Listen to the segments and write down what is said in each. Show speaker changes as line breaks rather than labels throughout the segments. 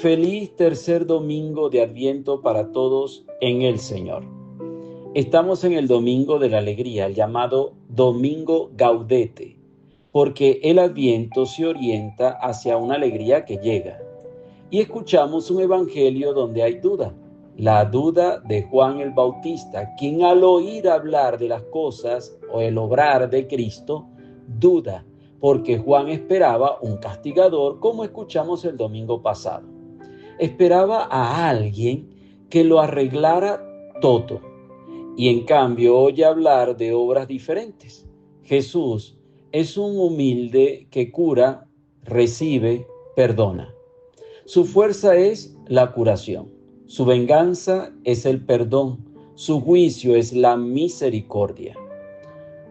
Feliz tercer domingo de Adviento para todos en el Señor. Estamos en el Domingo de la Alegría, el llamado Domingo Gaudete, porque el Adviento se orienta hacia una alegría que llega. Y escuchamos un evangelio donde hay duda, la duda de Juan el Bautista, quien al oír hablar de las cosas o el obrar de Cristo, duda, porque Juan esperaba un castigador, como escuchamos el domingo pasado. Esperaba a alguien que lo arreglara todo. Y en cambio oye hablar de obras diferentes. Jesús es un humilde que cura, recibe, perdona. Su fuerza es la curación. Su venganza es el perdón. Su juicio es la misericordia.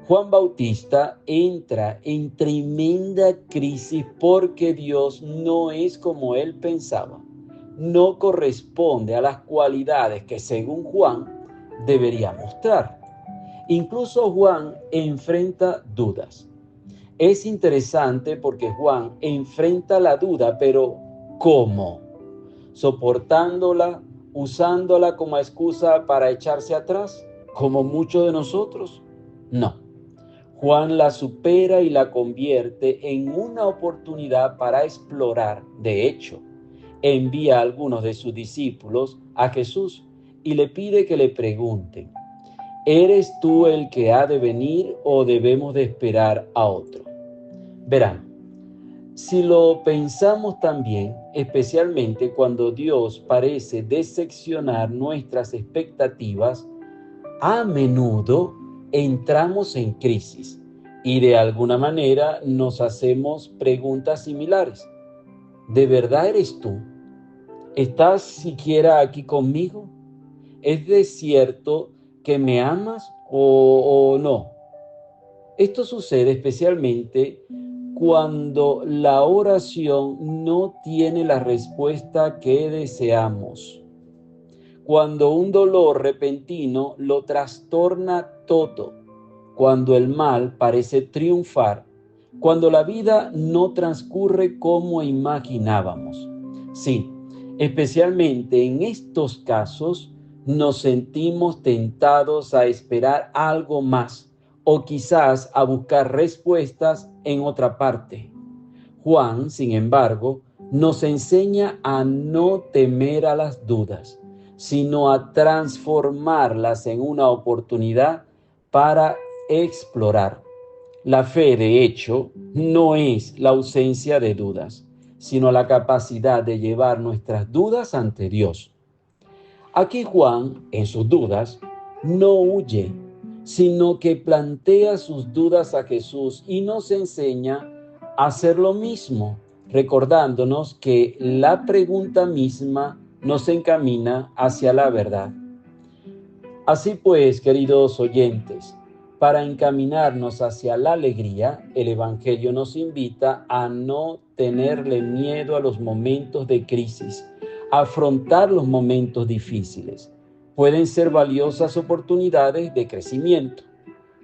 Juan Bautista entra en tremenda crisis porque Dios no es como él pensaba. No corresponde a las cualidades que según Juan debería mostrar. Incluso Juan enfrenta dudas. Es interesante porque Juan enfrenta la duda, pero ¿cómo? ¿Soportándola, usándola como excusa para echarse atrás, como muchos de nosotros? No. Juan la supera y la convierte en una oportunidad para explorar. De hecho, envía a algunos de sus discípulos a Jesús y le pide que le pregunten: ¿eres tú el que ha de venir o debemos de esperar a otro? Verán, si lo pensamos también, especialmente cuando Dios parece decepcionar nuestras expectativas, a menudo entramos en crisis y de alguna manera nos hacemos preguntas similares. ¿De verdad eres tú? ¿Estás siquiera aquí conmigo? ¿Es de cierto que me amas o no? Esto sucede especialmente cuando la oración no tiene la respuesta que deseamos. Cuando un dolor repentino lo trastorna todo. Cuando el mal parece triunfar. Cuando la vida no transcurre como imaginábamos. Sí, especialmente en estos casos nos sentimos tentados a esperar algo más o quizás a buscar respuestas en otra parte. Juan, sin embargo, nos enseña a no temer a las dudas, sino a transformarlas en una oportunidad para explorar. La fe, de hecho, no es la ausencia de dudas, sino la capacidad de llevar nuestras dudas ante Dios. Aquí Juan, en sus dudas, no huye, sino que plantea sus dudas a Jesús y nos enseña a hacer lo mismo, recordándonos que la pregunta misma nos encamina hacia la verdad. Así pues, queridos oyentes, para encaminarnos hacia la alegría, el Evangelio nos invita a no tenerle miedo a los momentos de crisis, a afrontar los momentos difíciles. Pueden ser valiosas oportunidades de crecimiento.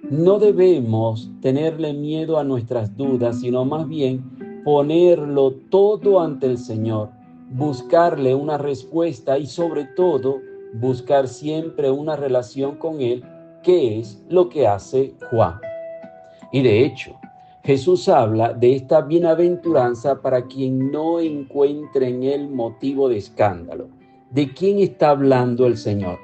No debemos tenerle miedo a nuestras dudas, sino más bien ponerlo todo ante el Señor, buscarle una respuesta y sobre todo buscar siempre una relación con Él, que es lo que hace Juan. Y de hecho, Jesús habla de esta bienaventuranza para quien no encuentre en él motivo de escándalo. ¿De quién está hablando el Señor?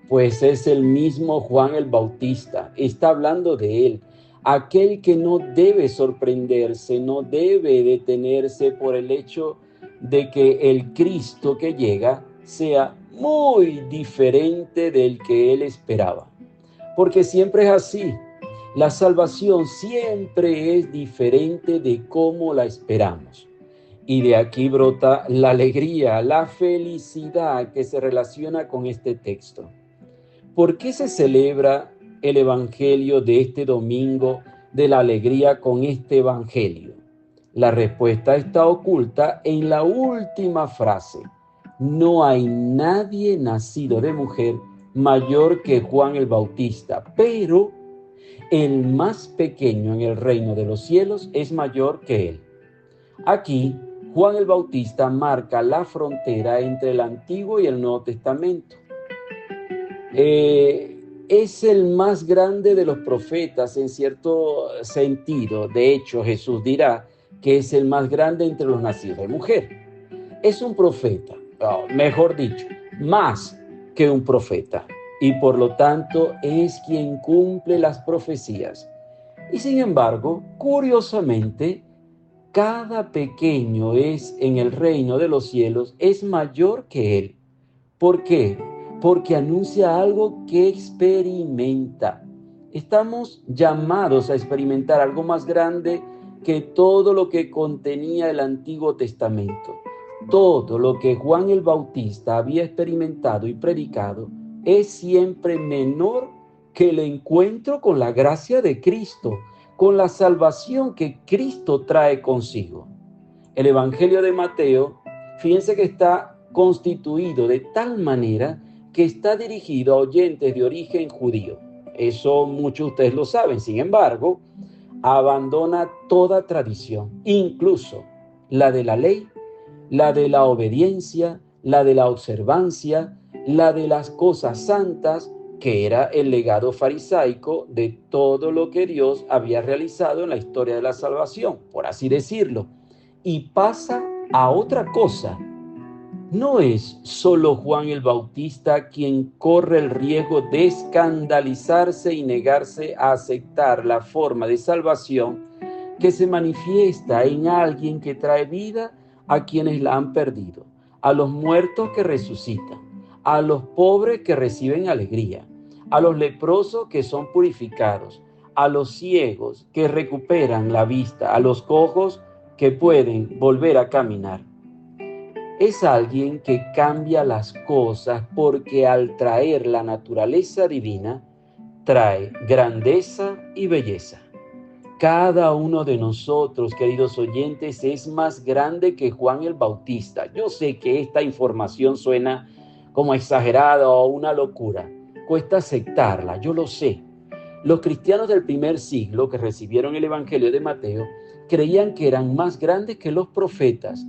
Pues es el mismo Juan el Bautista, está hablando de él, aquel que no debe sorprenderse, no debe detenerse por el hecho de que el Cristo que llega sea muy diferente del que él esperaba. Porque siempre es así, la salvación siempre es diferente de cómo la esperamos. Y de aquí brota la alegría, la felicidad que se relaciona con este texto. ¿Por qué se celebra el Evangelio de este domingo de la alegría con este Evangelio? La respuesta está oculta en la última frase. No hay nadie nacido de mujer mayor que Juan el Bautista, pero el más pequeño en el reino de los cielos es mayor que él. Aquí Juan el Bautista marca la frontera entre el Antiguo y el Nuevo Testamento. Es el más grande de los profetas en cierto sentido. De hecho, Jesús dirá que es el más grande entre los nacidos de mujer. Es un profeta, mejor dicho, más que un profeta, y por lo tanto es quien cumple las profecías. Y sin embargo, curiosamente, cada pequeño es en el reino de los cielos es mayor que él. ¿Por qué? Porque anuncia algo que experimenta. Estamos llamados a experimentar algo más grande que todo lo que contenía el Antiguo Testamento. Todo lo que Juan el Bautista había experimentado y predicado es siempre menor que el encuentro con la gracia de Cristo, con la salvación que Cristo trae consigo. El Evangelio de Mateo, fíjense que está constituido de tal manera que está dirigido a oyentes de origen judío. Eso muchos de ustedes lo saben. Sin embargo, abandona toda tradición, incluso la de la ley, la de la obediencia, la de la observancia, la de las cosas santas, que era el legado farisaico de todo lo que Dios había realizado en la historia de la salvación, por así decirlo, y pasa a otra cosa. No es solo Juan el Bautista quien corre el riesgo de escandalizarse y negarse a aceptar la forma de salvación que se manifiesta en alguien que trae vida a quienes la han perdido, a los muertos que resucitan, a los pobres que reciben alegría, a los leprosos que son purificados, a los ciegos que recuperan la vista, a los cojos que pueden volver a caminar. Es alguien que cambia las cosas porque al traer la naturaleza divina, trae grandeza y belleza. Cada uno de nosotros, queridos oyentes, es más grande que Juan el Bautista. Yo sé que esta información suena como exagerada o una locura. Cuesta aceptarla, yo lo sé. Los cristianos del primer siglo que recibieron el Evangelio de Mateo creían que eran más grandes que los profetas,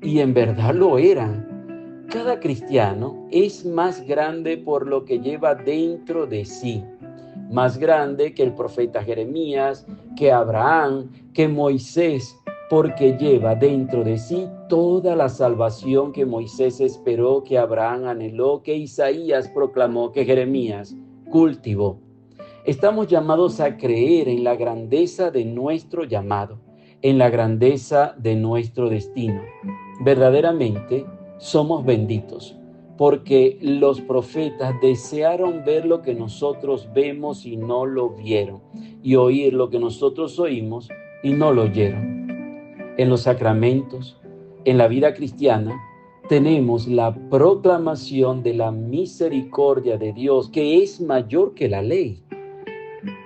y en verdad lo eran. Cada cristiano es más grande por lo que lleva dentro de sí. Más grande que el profeta Jeremías, que Abraham, que Moisés, porque lleva dentro de sí toda la salvación que Moisés esperó, que Abraham anheló, que Isaías proclamó, que Jeremías cultivó. Estamos llamados a creer en la grandeza de nuestro llamado, en la grandeza de nuestro destino. Verdaderamente somos benditos, porque los profetas desearon ver lo que nosotros vemos y no lo vieron, y oír lo que nosotros oímos y no lo oyeron. En los sacramentos, en la vida cristiana, tenemos la proclamación de la misericordia de Dios, que es mayor que la ley.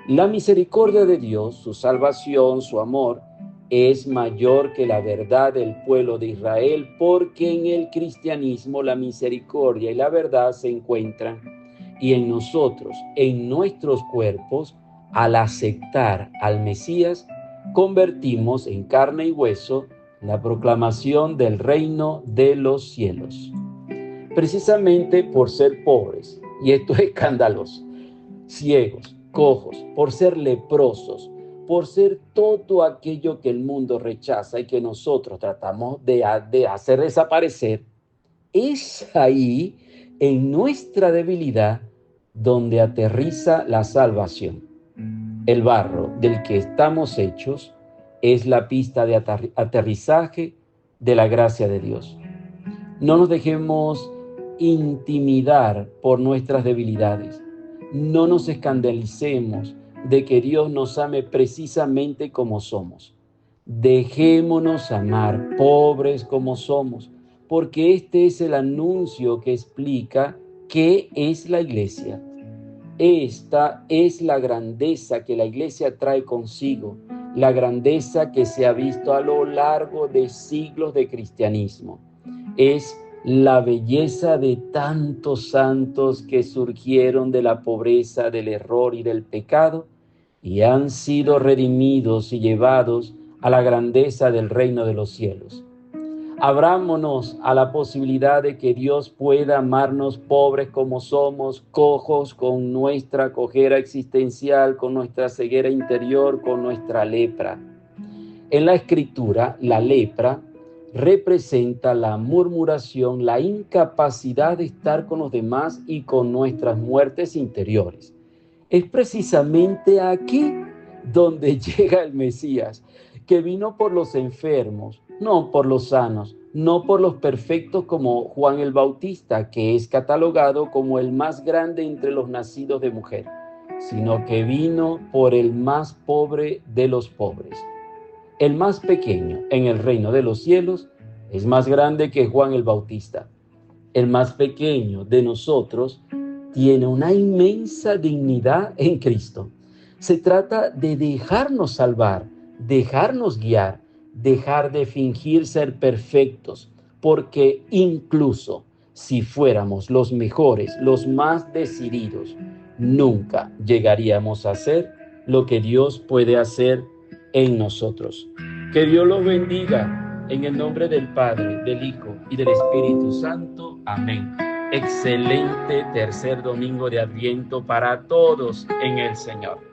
La misericordia de Dios, su salvación, su amor, es mayor que la verdad del pueblo de Israel, porque en el cristianismo la misericordia y la verdad se encuentran, y en nosotros, en nuestros cuerpos, al aceptar al Mesías, convertimos en carne y hueso la proclamación del reino de los cielos. Precisamente por ser pobres, y esto es escandaloso, ciegos, cojos, por ser leprosos, por ser todo aquello que el mundo rechaza y que nosotros tratamos de hacer desaparecer, es ahí, en nuestra debilidad, donde aterriza la salvación. El barro del que estamos hechos es la pista de aterrizaje de la gracia de Dios. No nos dejemos intimidar por nuestras debilidades. No nos escandalicemos de que Dios nos ame precisamente como somos. Dejémonos amar, pobres como somos, porque este es el anuncio que explica qué es la iglesia. Esta es la grandeza que la iglesia trae consigo, la grandeza que se ha visto a lo largo de siglos de cristianismo. Es la belleza de tantos santos que surgieron de la pobreza, del error y del pecado y han sido redimidos y llevados a la grandeza del reino de los cielos. Abrámonos a la posibilidad de que Dios pueda amarnos pobres como somos, cojos con nuestra cojera existencial, con nuestra ceguera interior, con nuestra lepra. En la Escritura, la lepra representa la murmuración, la incapacidad de estar con los demás y con nuestras muertes interiores. Es precisamente aquí donde llega el Mesías, que vino por los enfermos, no por los sanos, no por los perfectos como Juan el Bautista, que es catalogado como el más grande entre los nacidos de mujer, sino que vino por el más pobre de los pobres. El más pequeño en el reino de los cielos es más grande que Juan el Bautista. El más pequeño de nosotros tiene una inmensa dignidad en Cristo. Se trata de dejarnos salvar, dejarnos guiar, dejar de fingir ser perfectos, porque incluso si fuéramos los mejores, los más decididos, nunca llegaríamos a hacer lo que Dios puede hacer en nosotros. Que Dios los bendiga en el nombre del Padre, del Hijo y del Espíritu Santo. Amén. Excelente tercer domingo de Adviento para todos en el Señor.